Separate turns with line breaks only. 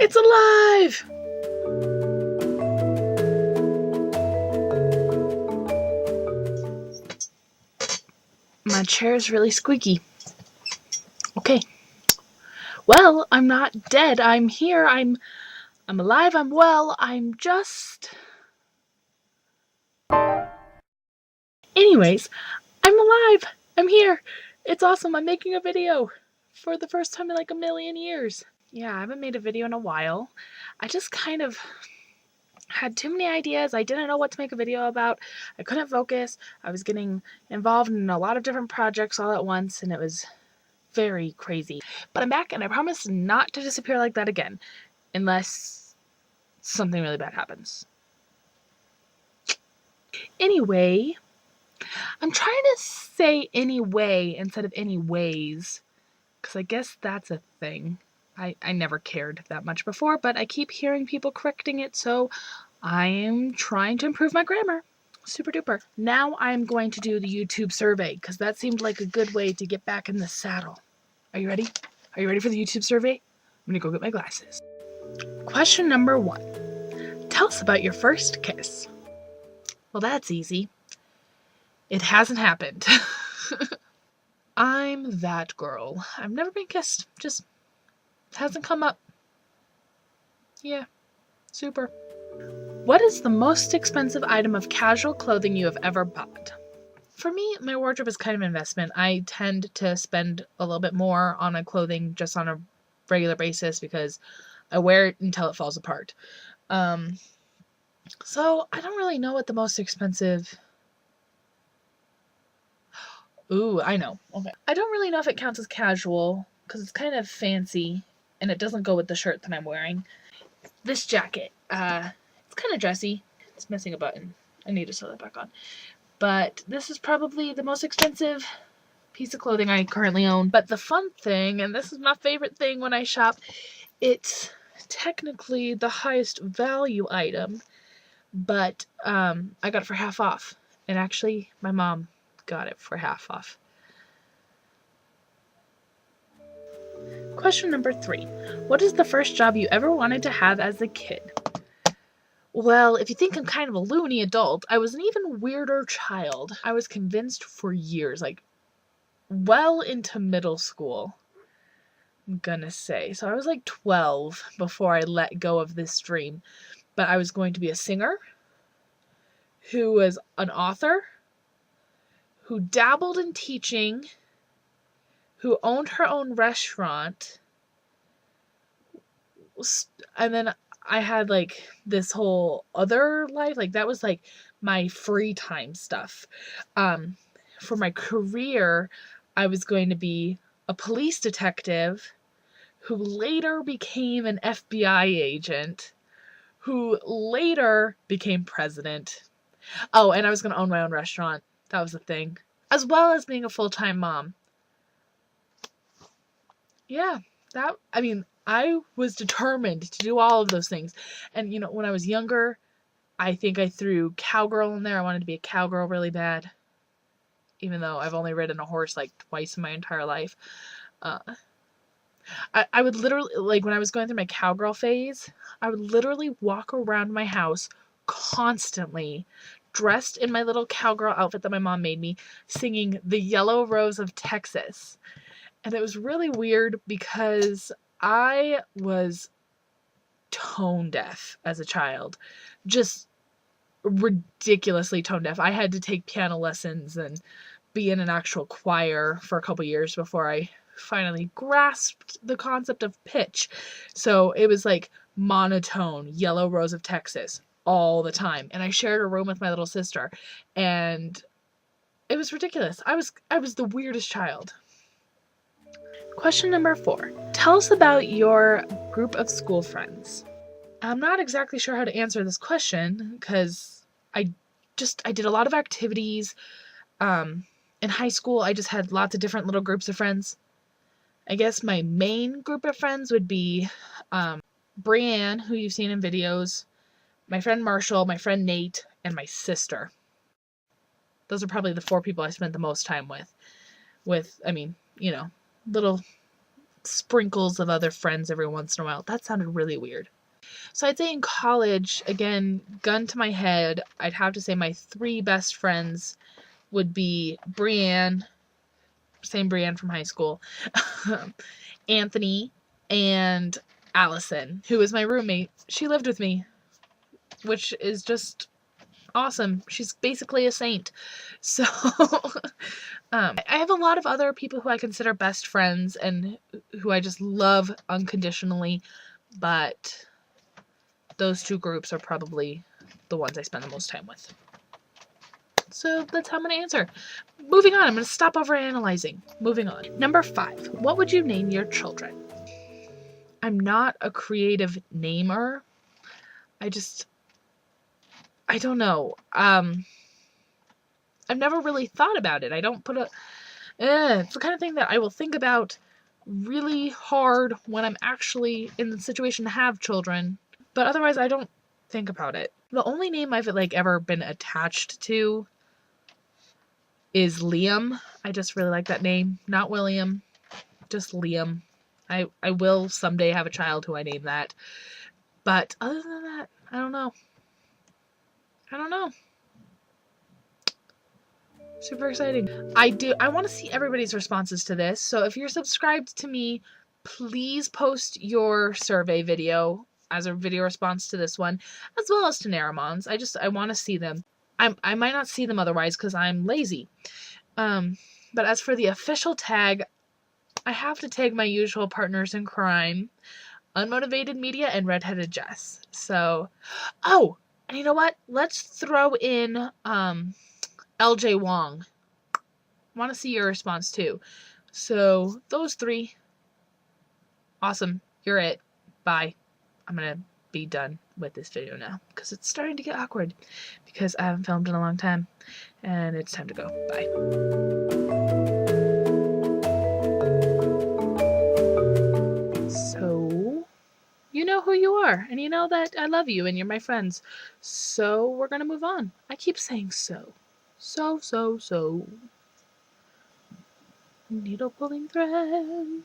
It's alive! My chair's really squeaky. Okay. Well, I'm not dead. I'm here. I'm alive. I'm well. I'm just... Anyways, I'm alive. I'm here. It's awesome. I'm making a video for the first time in like a million years. Yeah, I haven't made a video in a while. I just kind of had too many ideas. I didn't know what to make a video about. I couldn't focus. I was getting involved in a lot of different projects all at once, and it was very crazy. But I'm back, and I promise not to disappear like that again, unless something really bad happens. Anyway, I'm trying to say anyway instead of anyways, because I guess that's a thing. I never cared that much before, but I keep hearing people correcting it, so I am trying to improve my grammar. Super duper. Now I'm going to do the YouTube survey, because that seemed like a good way to get back in the saddle. Are you ready? Are you ready for the YouTube survey? I'm gonna go get my glasses. Question number 1. Tell us about your first kiss. Well, that's easy. It hasn't happened. I'm that girl. I've never been kissed. Just hasn't come up. Yeah. Super. What is the most expensive item of casual clothing you have ever bought? For me, my wardrobe is kind of an investment. I tend to spend a little bit more on my clothing just on a regular basis because I wear it until it falls apart. So I don't really know what the most expensive... Ooh, I know. Okay. I don't really know if it counts as casual because it's kind of fancy and it doesn't go with the shirt that I'm wearing. This jacket, it's kind of dressy. It's missing a button. I need to sew that back on. But this is probably the most expensive piece of clothing I currently own. But the fun thing, and this is my favorite thing when I shop, it's technically the highest value item, but I got it for half off. And actually, my mom got it for half off. Question number 3. What is the first job you ever wanted to have as a kid? Well, if you think I'm kind of a loony adult, I was an even weirder child. I was convinced for years, like well into middle school, I'm gonna say. So I was like 12 before I let go of this dream. But I was going to be a singer, who was an author, who dabbled in teaching, who owned her own restaurant, and then I had like this whole other life. Like that was like my free time stuff. For my career, I was going to be a police detective who later became an FBI agent, who later became president. Oh, and I was going to own my own restaurant. That was the thing. As well as being a full-time mom. Yeah, I was determined to do all of those things. And, when I was younger, I think I threw cowgirl in there. I wanted to be a cowgirl really bad. Even though I've only ridden a horse like twice in my entire life. I would literally, like when I was going through my cowgirl phase, I would literally walk around my house constantly, dressed in my little cowgirl outfit that my mom made me, singing The Yellow Rose of Texas. And it was really weird because I was tone deaf as a child. Just ridiculously tone deaf. I had to take piano lessons and be in an actual choir for a couple years before I finally grasped the concept of pitch. So it was like monotone, Yellow Rose of Texas all the time. And I shared a room with my little sister, and it was ridiculous. I was the weirdest child. Question number 4. Tell us about your group of school friends. I'm not exactly sure how to answer this question because I did a lot of activities. In high school, I just had lots of different little groups of friends. I guess my main group of friends would be Brianne, who you've seen in videos, my friend Marshall, my friend Nate, and my sister. Those are probably the 4 people I spent the most time with, little sprinkles of other friends every once in a while. That sounded really weird. So I'd say in college, again, gun to my head, I'd have to say my 3 best friends would be Brienne, same Brienne from high school, Anthony, and Allison, who was my roommate. She lived with me, which is just awesome. She's basically a saint. So I have a lot of other people who I consider best friends and who I just love unconditionally, but those 2 groups are probably the ones I spend the most time with. So that's how I'm going to answer. Moving on, I'm going to stop overanalyzing. Moving on. Number 5, what would you name your children? I'm not a creative namer. I don't know. I've never really thought about it. I don't put it's the kind of thing that I will think about really hard when I'm actually in the situation to have children. But otherwise, I don't think about it. The only name I've ever been attached to is Liam. I just really like that name. Not William, just Liam. I will someday have a child who I name that. But other than that, I don't know. Super exciting. I want to see everybody's responses to this. So if you're subscribed to me, please post your survey video as a video response to this one, as well as to Naramon's. I want to see them. I might not see them otherwise because I'm lazy. But as for the official tag, I have to tag my usual partners in crime, Unmotivated Media and Redheaded Jess. So, oh, and you know what? Let's throw in LJ Wong. I want to see your response too. So those 3. Awesome. You're it. Bye. I'm going to be done with this video now because it's starting to get awkward because I haven't filmed in a long time and it's time to go. Bye. So, you know who you are and you know that I love you and you're my friends. So we're going to move on. I keep saying so. So. Needle pulling thread.